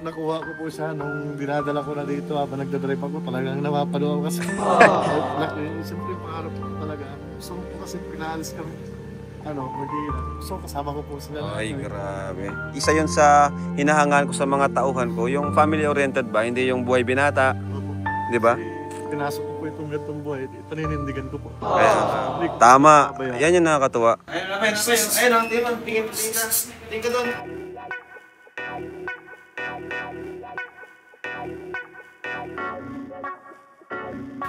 nakuha ko po siya nung dinadala ko na dito habang nagdadrive ako. Talagang napapalo ako kasi. Siyempre pangarap ko talaga. Gusto ko po kasi pinaalis kami. Mag-iilan. So kasama ko po sila. Ay, grabe. Isa yun sa hinahangaan ko sa mga tauhan ko, yung family-oriented ba, hindi yung buhay binata. Di ba? Pinasok ko po itong gantong buhay. Paninindigan ko po. Tama. Yan yung nakakatuwa. Ayun ang tingin. Tingin ka doon.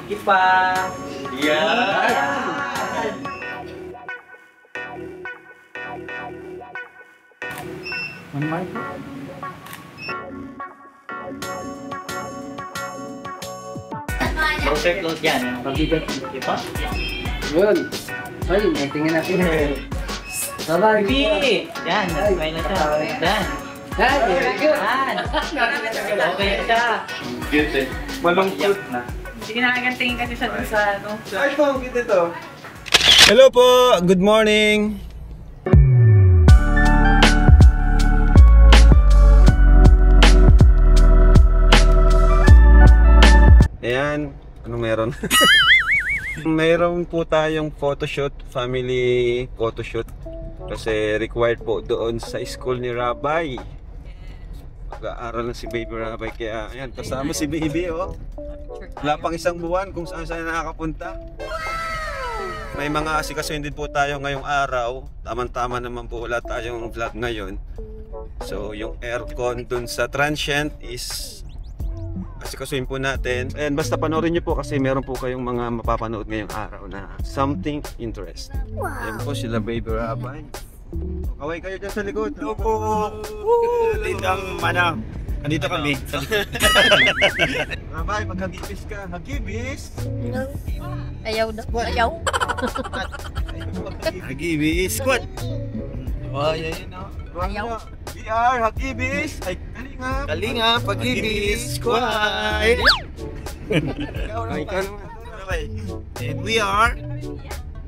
Ipa. Yeah. Perfect load yan. Pabigat. Ipa. Yun. Ay, may tingin natin. Bye-bye. Hindi. Yan. May na siya. Yan. Yan, very good. Yan. Okay siya. Cute eh. Malungkot na. Sige na, tingin kasi siya dun sa ano. Ay, ito. Cute ito. Hello po! Good morning! Ayan, ano meron? Mayroon po tayong photoshoot, family photoshoot. Kasi required po doon sa school ni Rabay. Mag-aaral na si Baby Rabay, kaya ayan, kasama si Baby oh. Wala pang isang buwan kung saan nakakapunta. May mga asikasuhin din po tayo ngayong araw. Tama-tama naman po wala tayong vlog ngayon. So yung aircon dun sa transient is asikasuhin po natin. And basta panoorin nyo po kasi meron po kayong mga mapapanood ngayong araw na something interesting. Ayan po sila Baby Rabay. Kaway kayo dyan sa likod. Hello po. Tindang manang. Andito kami. Rabay, maghagibis ka. Hagibis! Ayaw na. Ayaw. Hagibis. Squad. Oh, yan o. Ayaw. VR, Hagibis! Ay, kalinga! Kalinga, pag-ibis. Squad. Ay, ikaw naman. And we are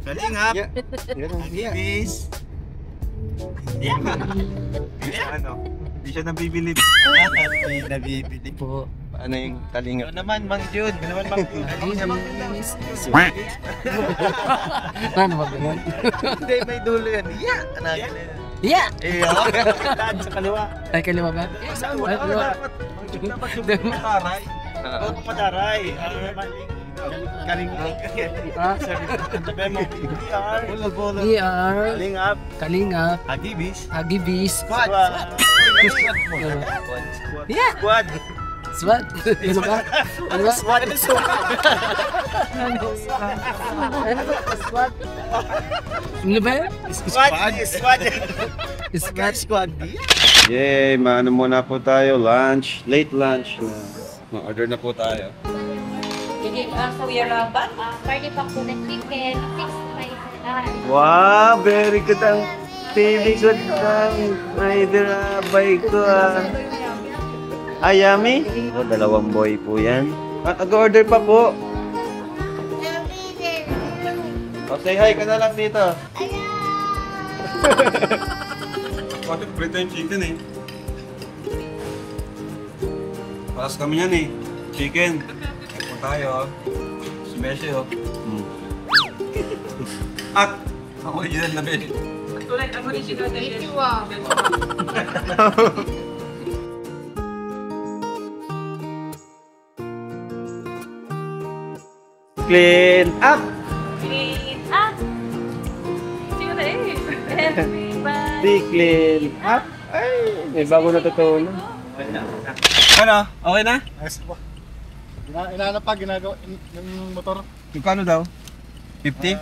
Kalingap. Hagibis. Ano? Hindi siya nabibili. Hindi nabibili Po, paano yung kalinga? Ano naman, Mang Jude? Ano naman, Mang Paano ba ganun? Hindi, may dulo yan. Yeah! Ano yan? Yeah! Daan sa kaliwa. Ay, kaliwa ba? Sa kaliwa. Dapat yung pataray. Huwag mo pataray. Ano naman? Kalingap. Sabi mo, We are Kalingap. Kalingap, Hagibis. Hagibis, Squad. Yeah! Squad. Swat! Ano ba? Ano ba? Squad. Swat! Ano ba? Squad. Squad. Swat! Squad. Yay! Maano muna po tayo? Lunch. Late lunch. Ma-order na po tayo. Sige, Kuya Rabat. Party pack po ng chicken, 6 spices. Wow! Very good ang very good ang rider Rabay ko ah. Ay, yummy? Oh, dalawang boy po yan. Nag-order pa po. Oh, say hi ka na lang dito. Bakit prito yung chicken eh? Paras kami yan eh. Chicken. Ito tayo. Smash oh. At! Ako original na ben. Tulad ang original na yun. Clean up! Clean up! Sino na eh? Everybody. Be clean up! Ay, may bago natutunan. Ano? Okay na? Ayos po. Inaanap pa, ginagawa yung motor. Kano daw? 50?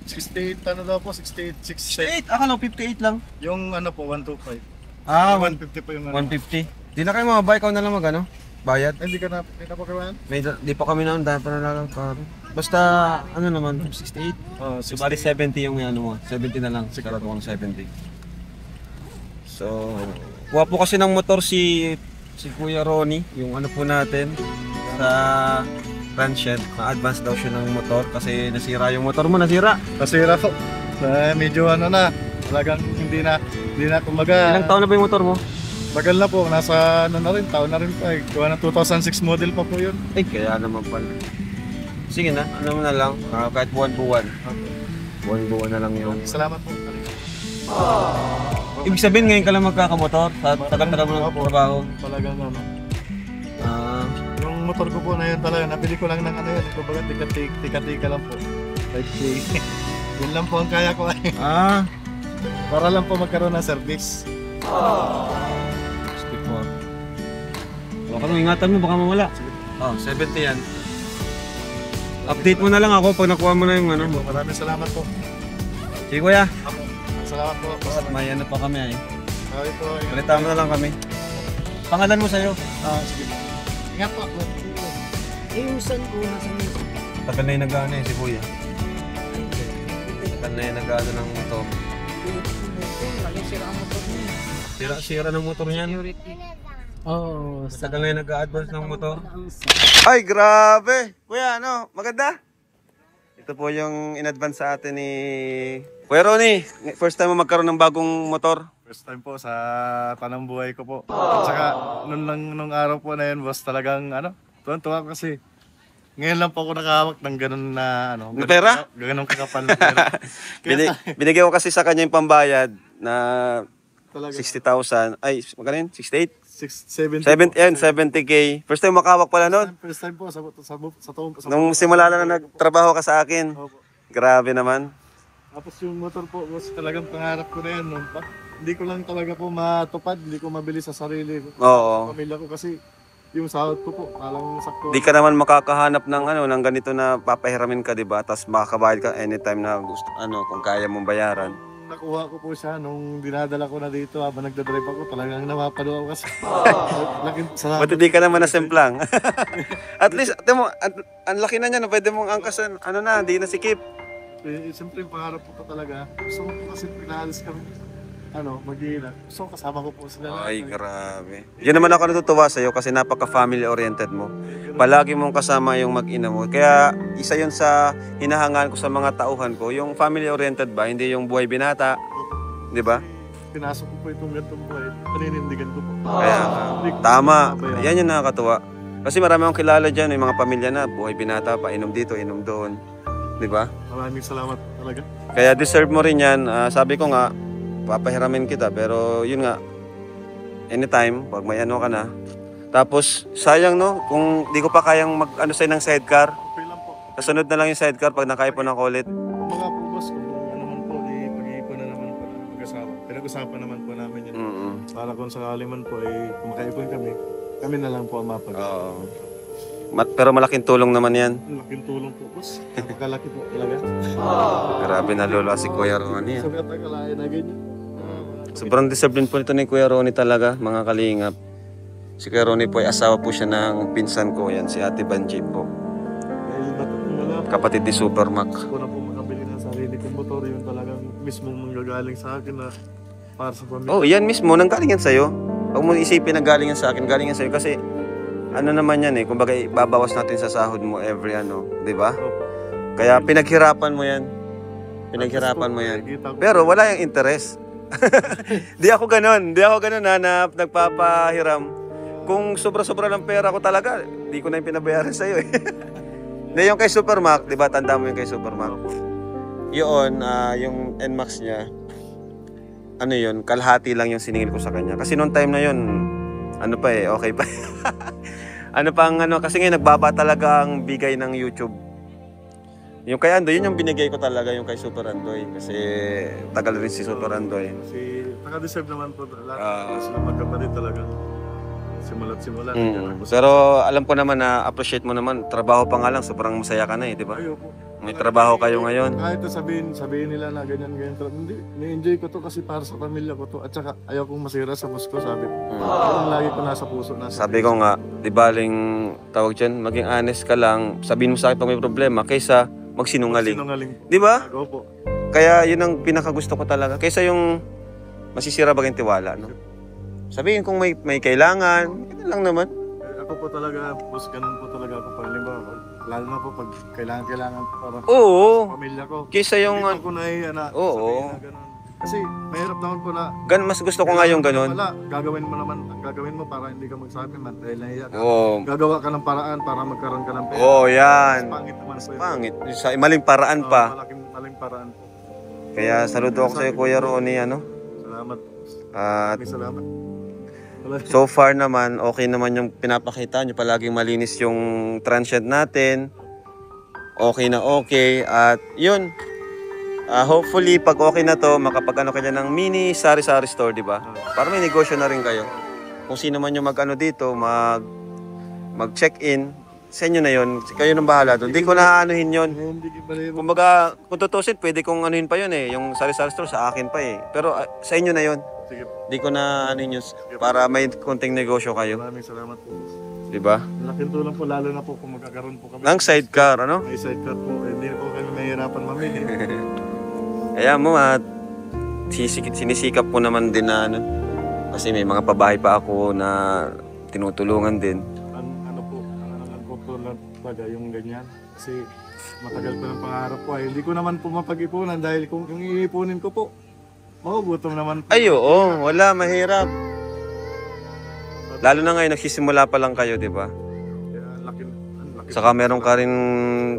68, ano daw po, 68, 68. 68? Akala ko 58 lang. Yung ano po, 125. Ah, 150 po yung ano. 150. Di na kayo mababay, ikaw na lang mag ano? Bayad? Hindi ka na, hindi na po kawan? Di pa kami naman, dahil pa na lang kami. Basta, ano naman, 68? Oh, so, bali 70 yung ano mo. 70 na lang, sigurado kong 70. So, kuha po kasi ng motor si Kuya Ronnie, yung ano po natin sa transient. Na-advance daw siya ng motor kasi nasira yung motor mo, nasira. Nasira po. Medyo ano na, talagang hindi na kumbaga. Ilang taon na ba yung motor mo? Tagal na po, nasa ano na rin, taon na rin po eh. Gawa ng 2006 model pa po yun. Ay, kaya naman pala. Sige na, ano mo na lang, kahit buwan-buwan. Buwan-buwan na lang yun. Salamat po. Ibig sabihin ngayon ka lang magkakamotor? Sa tagal-tagal mo ng trabaho? Talagang ano. Ah, Yung motor ko po na yun talaga, nabili ko lang ng ano yun. Kumbaga, tika-tika lang po. 5K. Yun lang po ang kaya ko eh. Para lang po magkaroon ng service. baka mo, ingatan mo, baka mawala. 70 yan. Update mo na lang ako pag nakuha mo na yung ano mo. Maraming salamat po. Sige kuya. Salamat po. May ano pa kami ay. Sorry po. Balitaan mo na lang kami. Pangalan mo sa'yo? Sige. Ingat po. Yung son ko, nasa niyo. Tagal na yung nag-ano eh, si kuya. Tagal na yung nag-ano ng motor. Sira ang motor niya. Sira ng motor niyan. Oo. Tagal na yung nag-advance ng motor. Ay, grabe! Kuya, ano? Maganda? Ito po yung in-advance sa atin ni Kuya Ronnie. First time mo magkaroon ng bagong motor. First time po sa tanang buhay ko po. At saka nung araw po na yun, boss, talagang ano, tuwan-tuwa ko kasi ngayon lang po ako nakahawak ng ganun na ano, Na pera? Ganun kakapal na pera. Binigay ko kasi sa kanya yung pambayad na Talaga 60,000. Ay, magkano yun? 68? 70 70K. First time makahawak pala nun. First time po sa Nung simula na nagtrabaho ka sa akin. Opo. Grabe naman. Tapos yung motor po, boss, talagang pangarap ko na yan. No? Hindi ko lang talaga po matupad, hindi ko mabili sa sarili ko. Oo. Pamilya ko kasi yung sahod ko po, parang sakto. Di ka naman makakahanap ng ano, ng ganito na papahiramin ka, 'di ba? Tapos makakabayad ka anytime na gusto, ano, kung kaya mong bayaran. Nakuha ko po siya nung dinadala ko na dito habang nagdadrive ako, talagang napapalo ako kasi. Laking salamat. Ba't di ka naman nasemplang? At least, mo, ang laki na niya, no? Pwede mong angkasan, ano na, di na sikip. Siyempre yung pangarap ko po talaga. Gusto ko po kasi pinaalis kami, mag-iina. Gusto ko kasama ko po sila. Ay, grabe. Yun naman ako natutuwa sa'yo kasi napaka-family oriented mo. Palagi mong kasama yung mag-ina mo. Kaya isa yun sa hinahangaan ko sa mga tauhan ko, yung family oriented ba, hindi yung buhay binata. Di ba? Pinasok ko po itong gantong buhay. Paninindigan ko po. Kaya tama. Yan yung nakakatuwa. Kasi marami akong kilala dyan, yung mga pamilya na buhay binata pa, inom dito, inom doon. Di ba? Maraming salamat talaga. Kaya deserve mo rin yan. Sabi ko nga, papahiramin kita, pero yun nga, anytime, pag may ano ka na. Tapos, sayang no, kung di ko pa kayang mag-ano sa'yo ng sidecar, Okay lang po. kasunod na lang yung sidecar pag nakaipon ako ulit. Kung mga po boss, kung ano naman po, pag-iipon na naman po ng mag-asawa. Pinag-usapan naman po namin yun. Para kung sakali man po, kung makaipon kami na lang po ang mapag. Oo. Pero malaking tulong naman yan. Laking tulong po boss. Napakalaki po talaga. Grabe na lolo si Kuya Ronnie. Sabi at akalain na ganyan. Sobrang deserve din po nito ni Kuya Ronnie talaga, mga kalingap. Si Kuya Ronnie po ay asawa po siya ng pinsan ko, yan, si Ate Banji po. Dahil wala po. Kapatid ni Supermac. Gusto ko na po makabili ng sarili kong motor. Yun talagang mismo manggagaling sa akin na para sa pamilya. Oh, yan mismo, nanggaling yan sa'yo. Huwag mo isipin na galing yan sa akin, galing yan sa'yo. Kasi, ano naman yan eh, kumbaga babawas natin sa sahod mo every ano, di ba? Kaya pinaghirapan mo yan. Pinaghirapan mo yan. Pero wala yung interest. Di ako ganun na nagpapahiram. Kung sobra-sobra ng pera ko talaga, di ko na yung pinabayaran sa'yo eh. Hindi, yung kay Supermac, di ba? Tanda mo yung kay Supermac. Yun, yung NMAX niya, ano yun, kalahati lang yung siningil ko sa kanya. Kasi noong time na yun, ano pa eh, okay pa. Kasi ngayon nagbaba talaga ang bigay ng YouTube. Yung kay Andoy, yun yung binigay ko talaga, yung kay Super Andoy. Kasi tagal rin si Super Andoy. Kasi naka-deserve naman po lahat. Sila magkapatid talaga. Simula't-simula. Pero alam ko naman na appreciate mo naman. Trabaho pa nga lang, sobrang masaya ka na eh, di ba? Ayoko. May trabaho kayo ngayon. Kahit sabihin nila na ganyan. Hindi, ni-enjoy ko to kasi para sa pamilya ko to. At saka ayaw kong masira sa boss ko, sabi ko. Lagi ko nasa puso. Sabi ko nga, di baling tawag dyan, maging honest ka lang. Sabihin mo sa akin pag may problema, kaysa magsinungaling. Di ba? Opo. Kaya yun ang pinakagusto ko talaga. Kaysa yung masisira bagay tiwala, no? Sabihin kung may kailangan, ito lang naman. Ako po talaga, boss, ganun po talaga ako pag limbawa. Lalo na po pag kailangan para Oo. pamilya ko. Kaysa yung... Hindi ko na Oo. sabihin na ganun. Kasi mahirap naman po na Mas gusto ko nga yung ganun. wala, gagawin mo naman, ang gagawin mo para hindi ka magsabi man dahil nahiya ka. Oo. Gagawa ka ng paraan para magkaroon ka ng pera. Oo, yan. Mas pangit naman po yun. Pangit. Sa maling paraan pa. Maling paraan po. Kaya saludo ako sa'yo, Kuya Ronnie, ano? Salamat. At Maraming salamat. Wala. so far naman, okay naman yung pinapakita nyo. Palaging malinis yung transient natin. Okay na okay. At yun, hopefully pag okay na to, makapag-ano kayo ng mini sari-sari store, di ba? Para may negosyo na rin kayo. Kung sino man yung mag-ano dito, mag-check-in, sa inyo na yun. Kayo nang bahala doon. Hindi ko na anuhin yun. Hindi ko Kumbaga, kung tutusin, pwede kong anuhin pa yun eh. Yung sari-sari store sa akin pa eh. Pero sa inyo na yun. Sige po. Hindi ko na anuhin yun para may konting negosyo kayo. Maraming salamat po. Di ba? Laking tulong po, lalo na po kung magkakaroon po kami. Ng sidecar, ano? May sidecar po. Hindi po kami mahirapan mamili. Kaya mo at sinisikap ko naman din na ano. Kasi may mga pabahay pa ako na tinutulungan din. Ano po, ang po lang talaga yung ganyan. Kasi matagal ko ng pangarap po. Hindi ko naman po mapag-ipunan dahil kung yung iipunin ko po, magugutom naman po. Ay, oo. Wala, mahirap. Lalo na ngayon, nagsisimula pa lang kayo, di ba? Kaya ang laki. Saka meron ka rin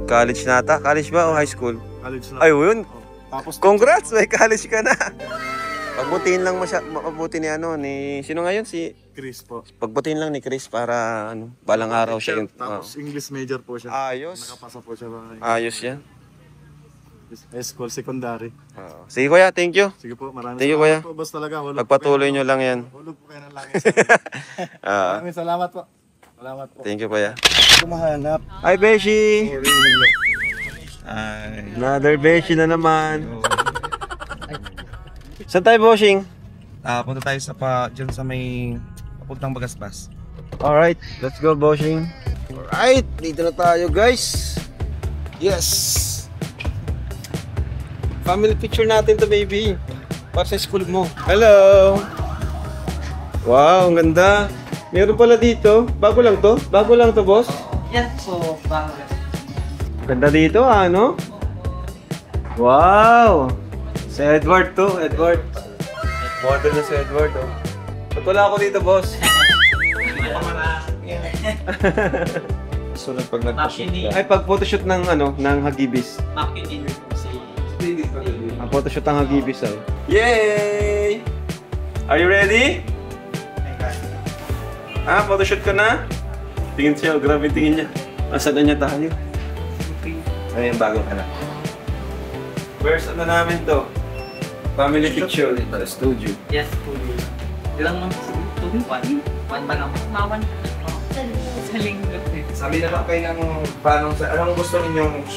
college nata. College ba o high school? College na. Ay, yun. Tapos Congrats! May college ka na. Pagbutihin lang mabuti ni ano, ni... Sino ngayon? Si... Chris po. Pagbutihin lang ni Chris para ano, balang araw siya yung... Tapos English major po siya. Ayos. Nakapasa po siya. Ayos yan. High school, secondary. Sige kuya, thank you. Sige po, maraming Thank you, salamat kuya. po. Boss talaga. Hulog Pagpatuloy po nyo lang yan. Hulog po kayo ng langit. Ah, Maraming salamat po. Salamat po. thank you kuya. Kumahanap. Hi Beshi! Another Beshi na naman. Saan tayo, Boshing? Punta tayo dyan sa may papuntang Bagasbas. Alright, let's go, Boshing. Alright, dito na tayo, guys. Yes! Family picture natin to, baby. Para sa school mo. Hello! Wow, ang ganda. Meron pala dito. Bago lang to? Bago lang to, boss? Yan po, bago. Ganda dito, ano? Wow! Si Edward to, Edward. Model na si Edward, oh. Ba't wala ako dito, boss? Sunod pag nag-photoshoot ka. Ay, pag photoshoot ng ano, ng Hagibis. Maki din po si... Ang photoshoot ng Hagibis, oh. Yay! Are you ready? Photoshoot ka na? Tingin siya, grabe tingin niya. Nasaan na niya tayo? Ano yung bagong anak? Where's ano namin to? Family picture sa studio. Yes, po. Ilang months? 2? 1? 1 pa lang. 1 sa linggo. Sabi na lang kayo ng paano sa anong gusto ninyong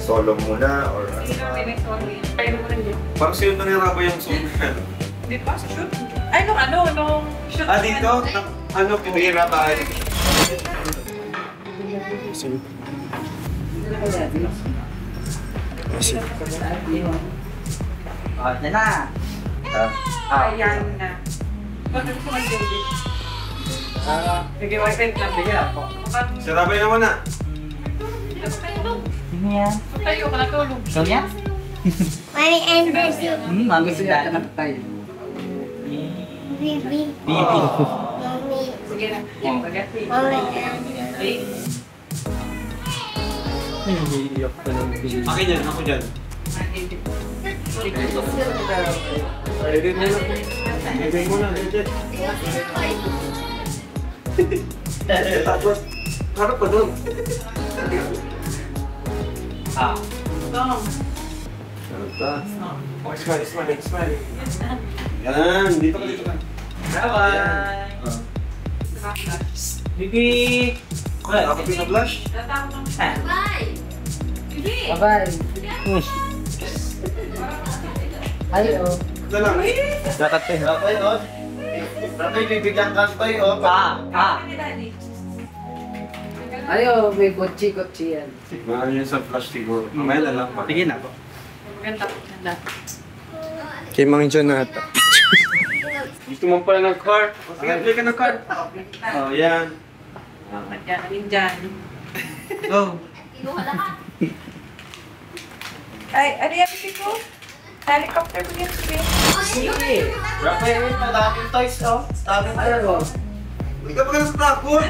solo muna or Hindi kami nag-sorry. Tayo mo rin yun. Parang sino na niraba yung song? Di ba? Shoot? Ay, nung shoot. Dito? Ano po? Hirapan. Na na. Ayan na. Bakit ko mag-baby? Sige, wait lang. Bigyan ako. Sarabay naman na. Yan. Tayo ka natulog. So yan? Mommy and Bessie. Magusto na tayo. Bibi. Bibi. Mommy. Sige na. Yung bagati. Mommy and Bessie. Akin yan, ako dyan. Edit mo na. Edit mo na, edit. Tapos, harap pa doon. Smile, smile, smile. Yan, dito ka, dito ka. Bye-bye. Bibi. Ako pinablush. Bye! Bibi! Bye-bye. Ayo. Ito lang. Tatay, oh. Tatay, bibigyan ka tayo, oh. Ayo, may kotsi-kotsi yan. Mahal yun sa flash siguro. Mamaya na lang pa. Sige na po. Maganda. Maganda. Kay Mang Jonata. Gusto mo pala ng car? Sige, play ka ng car. Oh, yan. Yan, dyan. Go. Ay, ano yan, Pico? Helicopter ko yung spin. Rafael, madaming toys, oh. Daming Ayaw. Hindi ka pa sa takot.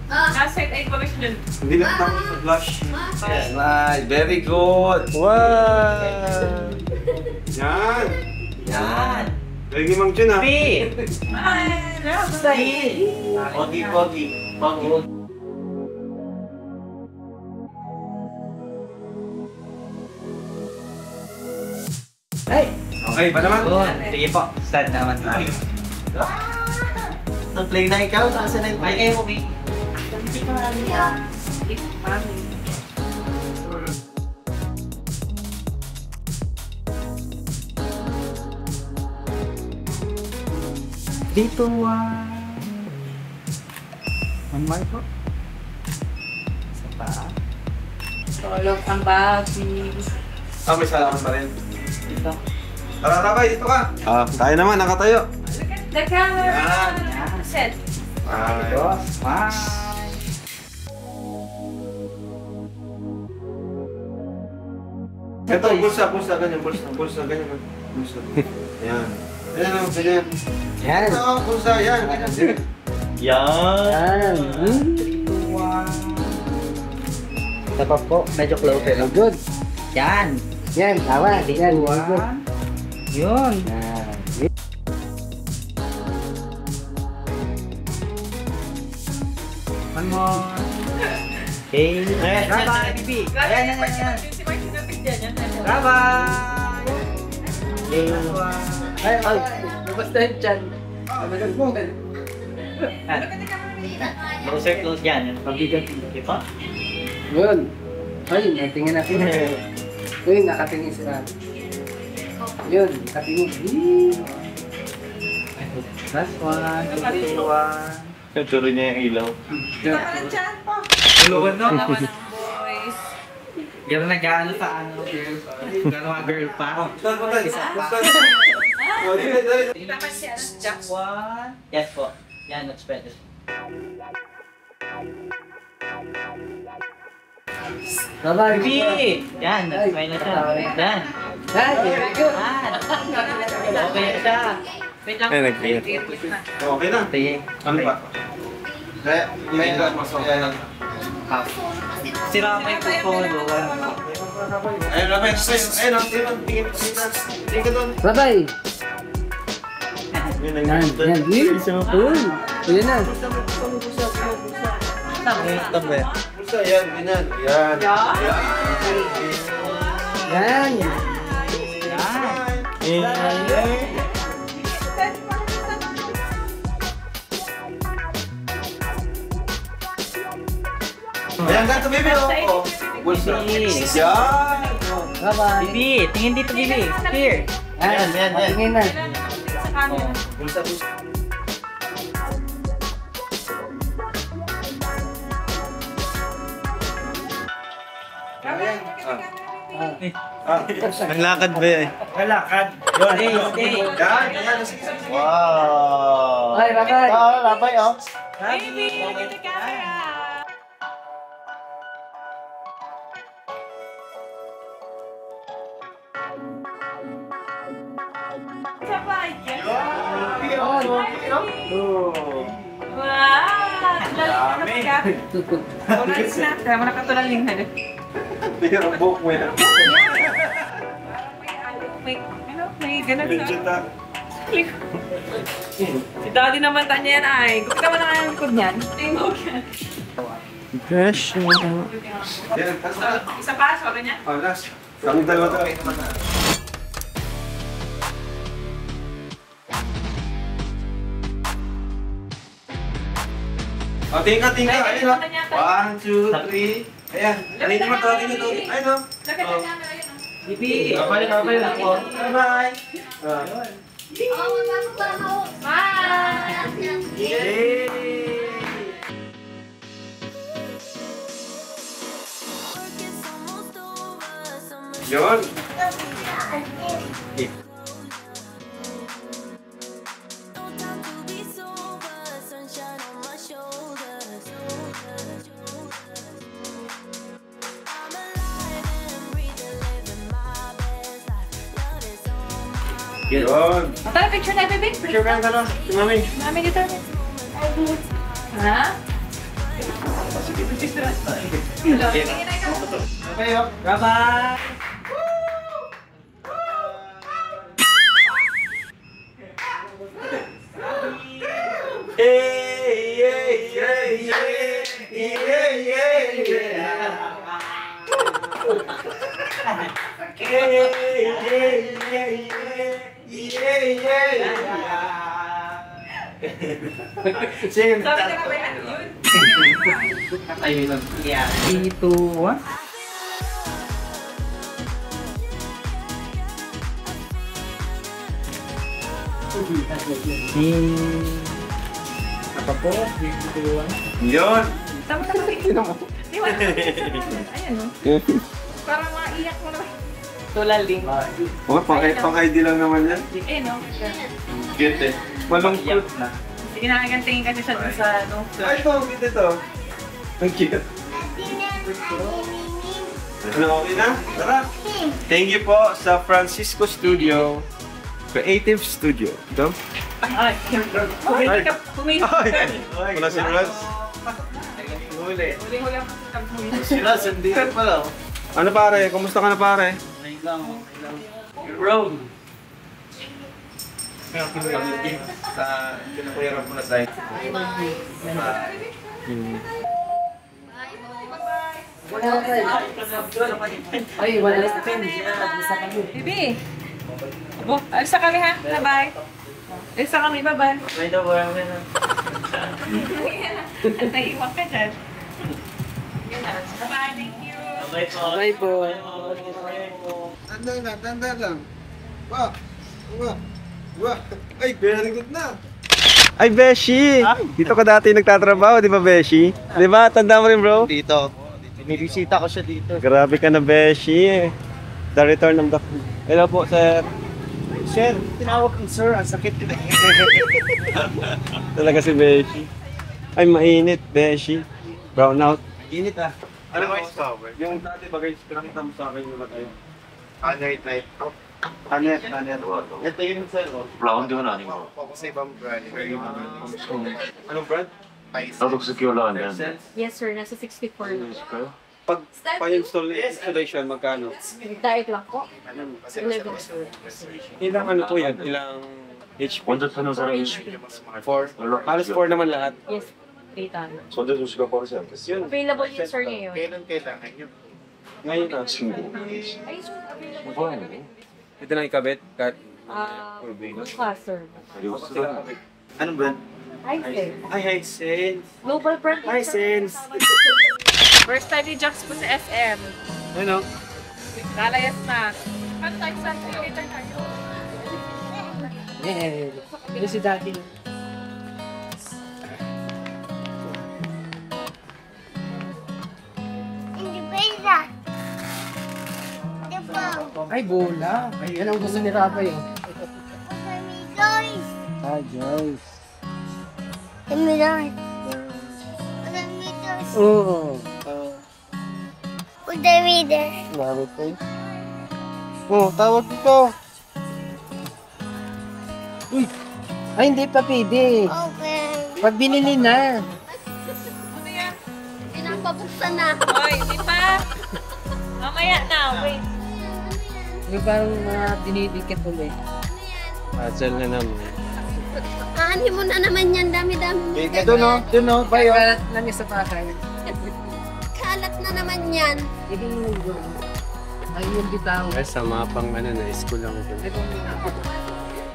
Nasa ay commission. Hindi lang takot sa blush. Nice, very good. Wow! Yan. Yan. Lagi Mang Jun ha. P. Ay, Pogi, pogi. Pogi. Ay! Okay, pa naman. Sige po, start naman tayo. Nag-play na ikaw, nasa na yung play? Ay, okay. Dito, One more po. Isa pa. Tulog ang babi. May salamat pa rin. Ito. Tara, Rabay, dito ka. Tayo naman, nakatayo. Look at the camera. Set. Ay. Wow. Ito, bulsa, ganyan, bulsa, ganyan. Bulsa. Ayan. Ayan, ganyan. Yan! Ito, bulsa, yan. Yan. Yan! Isa pa po, medyo close Very good! Yan. Yan, tama! Yan, very good! Yun. Yan! One more. Okay. Bye-bye, Bibi. Ayan, ayan. Si Martin na pigyan yan. Bye-bye. Ay, ay! Labas na yung chan! Labas mo! Closer, close yan. Pabigat. Okay pa? Yun! Ay, natingin ako. Yun, nakatingin sila. Yun, nakatingin. Last one. Two, one. Turo niya yung ilaw. Tulugan no? Naman ang boys. Gano'n nag-ano sa ano, girl. Gano'n mga girl pa. Isa pa. Dapat siya. Jack. One. Yes po. Yan, that's better. Bye-bye! Bibi! Yan, that's fine na siya. Yan. Yan, very good! Yan. Okay na siya. Wait lang. Ay, nag-clear. Okay na. Sige. Ano ba? May masok. Si Ramay po po, Luwan. Ayun, Rabay, ayun, tingin ka doon. Bye-bye! Yun Yan, yan! Yun! Yun na! Tabi. Bulsa, yan, ganyan. Yan. Yan! Ayan, ganito, Bibi. Oh. Bulsa. Bibi. Yan. Bye-bye! Bibi, tingin dito, Bibi. Here. Yan, yan! Tingin na! Sa camera. Bulsa, bulsa. Naglakad ba eh? Kalakad. Stay, stay. Yan, yan. Wow! Ay, bye-bye! Labay, oh. Baby, look at the camera. Sabay. Wow! Dami. Oras na. Kaya mo nakatulang yung hanap. Tingnan ang buhok mo yan. May ganun na. Si Daddy naman tanya yan ay. Gusto naman ang kanyang likod niyan. Ay, mo yan. Gosh. Yan, kasta. Isa pa, sabi niya. Oh, last. Kami dalawa to. Oh, tingka. Ayun, oh. 1, 2, 3. Ayan. Alin mo to, tingin to. Ayun, oh. Look at the camera yun. Bibi. Bye-bye lang po. Bye-bye. Bye! Yay! Yun. Yun. Tara, picture na, baby. Picture ka na si Mami. Mami dito. Ha? Bye-bye! Sige. Sabi ka na ba yan? Yun. Ayun lang. Yeah. 3, 2, 1. Apa po? 3, 2, 1. Yun. Tama na ba? Di ba? Ayan o. Para maiyak mo naman. Tulaling. Oh, pang-ID lang naman yan. Eh, no? Cute eh. Malungkot. na. Sige na, tingin kasi siya dun sa, ano. Ay, ito. Cute ito. Ang cute. Ano, okay na? Tara. Thank you po sa Francisco Studio. Creative Studio. Ito? Ay, kumili ka. Wala si Raz. Huli. Huling-huli ang pagkakamuli. Sila, sandito pala. Ano pare? Kumusta ka na pare? Okay lang. Road. Sa kinakuyarap mo na site. Ay, wala na sa pen. Isa kami. Bibi. Bo, alsa kami ha. Bye-bye. Alsa kami, bye-bye. May daw ba naman na? Naiiwan ka dyan. Bye-bye, thank you. Okay po. Bye po. Tanda lang. Wah! Ay, very good na. Ay, Beshi! Dito ka dati nagtatrabaho, di ba, Beshi? Di ba? Tanda mo rin, bro? Dito. Nilisita ko siya dito. Grabe ka na, Beshi. The return of the... Hello po, sir. Sir, tinawag ko sir, ang sakit. Talaga si Beshi. Ay, mainit, Beshi. Brown out. Init ah. Ano ba power? Yung dati bagay, pinakita mo sa akin yung tayo. Night. Ito yun sir. Brown din na mo. Sa ibang brand. Anong brand? Natok sa kiwala yan. Yes, sir. Nasa 64 na. Pag pa-install na installation, magkano? Diet lang po. 11, sir. Ilang ano po yan? Ilang HP? Wanda sa nang sa 4? Halos 4 naman lahat. Yes, 8 Sonde to siya pa siya. Yun. Available yun, sir, ngayon. Kailan kailangan yun? Ngayon na. Ay, sir, available. Ito na ikabit. Cut. Bukas, sir. Anong brand? Hisense. Ay, Hisense. Global brand. yun, sir. Hisense. First time ni Jax po sa SM. Ano? Lalayas na. Ano tayo sa later tayo? Yeah. Ito si Daddy. Hindi pwede. Di ba? Ay, bola. Ay, yan ang gusto ni Rabay. Amigos. Ah, Joyce. Amigos. Amigos. Oo. Udamidas. Bakit po? Oh, tawag dito. Uy. Ay, hindi pa pwede. Okay. Pag binili na. Ano yan? Pinapabuksan na. Hoy, di pa. Mamaya na, wait. Yung parang mga dinidikit ulit. Puzzle na naman. Kaani mo na naman yan. Dami-dami. Doon no? Doon no? Bayo. Kalat lang yung sa bahay. Kalat na naman yan. Hindi yung doon. Ay, yung bitaw. Ay, sa mapang ano na, school lang ko.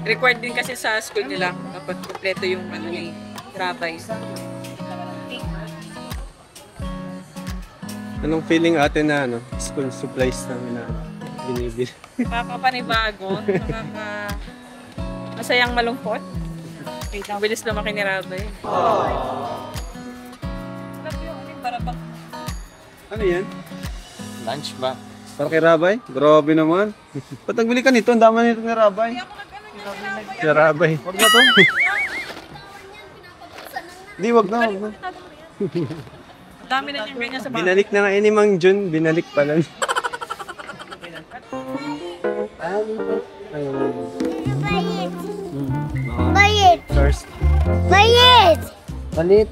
Required din kasi sa school nila kapag kompleto yung ano ni Rabay. Anong feeling ate na ano, school supplies namin na binibili? Papapanibago, masayang malungkot. Wait lang, bilis lumaki ni Rabay. Ano yan? Lunch ba? Para kay Rabay? Grabe naman. Ba't nagbili ka nito? Ang dama nito ni Rabay. Si Rabay. Wag na to. Di, wag na. Dami na niyang ganyan sa bahay. Binalik na nga ni Mang Jun. Binalik pa lang. Ano ba? Ano ba Maliit.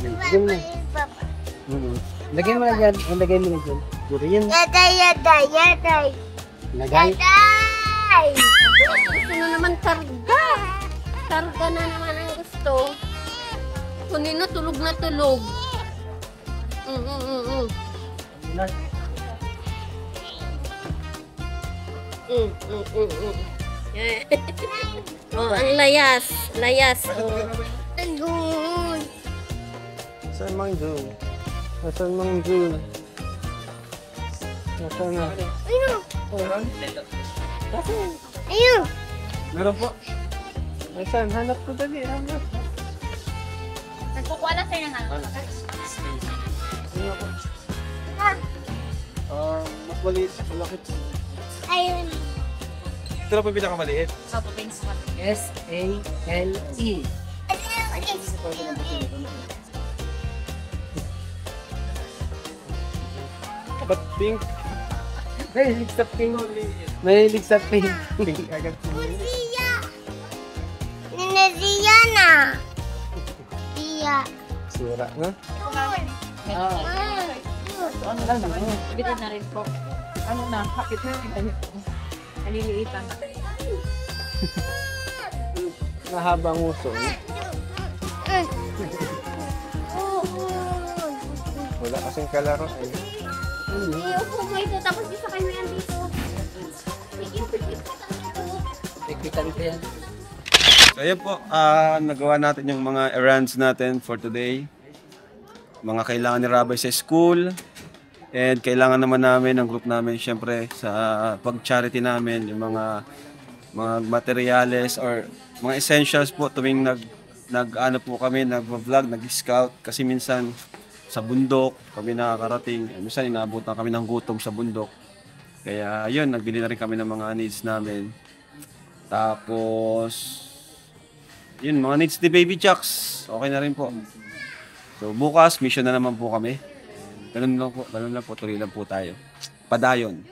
Lagyan mo. Lagyan mo na dyan. Lagay mo na dyan. Puro yan. Yaday. Lagay. Yaday! Gusto na naman karga. Karga na naman ang gusto. Kunin na, tulog na tulog. Oh, ang layas. Layas. Oh. Good. Saan mang June? Nasaan mang June? Nasaan na? Ayun. Meron po. Nasaan? Hanap ko dali. Hanap. Nagkukuha lang sa'yo ng ano. Mas maliit. Malakit. Ayun. Ito na po yung pinakamaliit. Opo, pencil. S-A-L-E. Ba't pink? Mahilig sa pink. Mahilig sa pink. Pink agad. Zia. Nina Zia na. Zia. Sura, no? Bitin na rin po. Ano na, kapit na. Naliliitan. Mahabang uso. No? Wala kasing kalaro. Iupo mo ito, tapos isa kayo yan dito. Ikitan ko yan. So ayan po, nagawa natin yung mga errands natin for today. Mga kailangan ni Rabay sa school. And kailangan naman namin, ang group namin, syempre, sa pag-charity namin, yung mga materials or mga essentials po tuwing nag-ano po kami, nag-vlog, nag-scout. Kasi minsan sa bundok kami nakakarating. Minsan inaabutan kami ng gutom sa bundok. Kaya yun, nagbili na rin kami ng mga needs namin. Tapos, yun, mga needs ni Baby Chucks. Okay na rin po. So bukas, mission na naman po kami. Ganun lang po, tuloy lang po tayo. Padayon.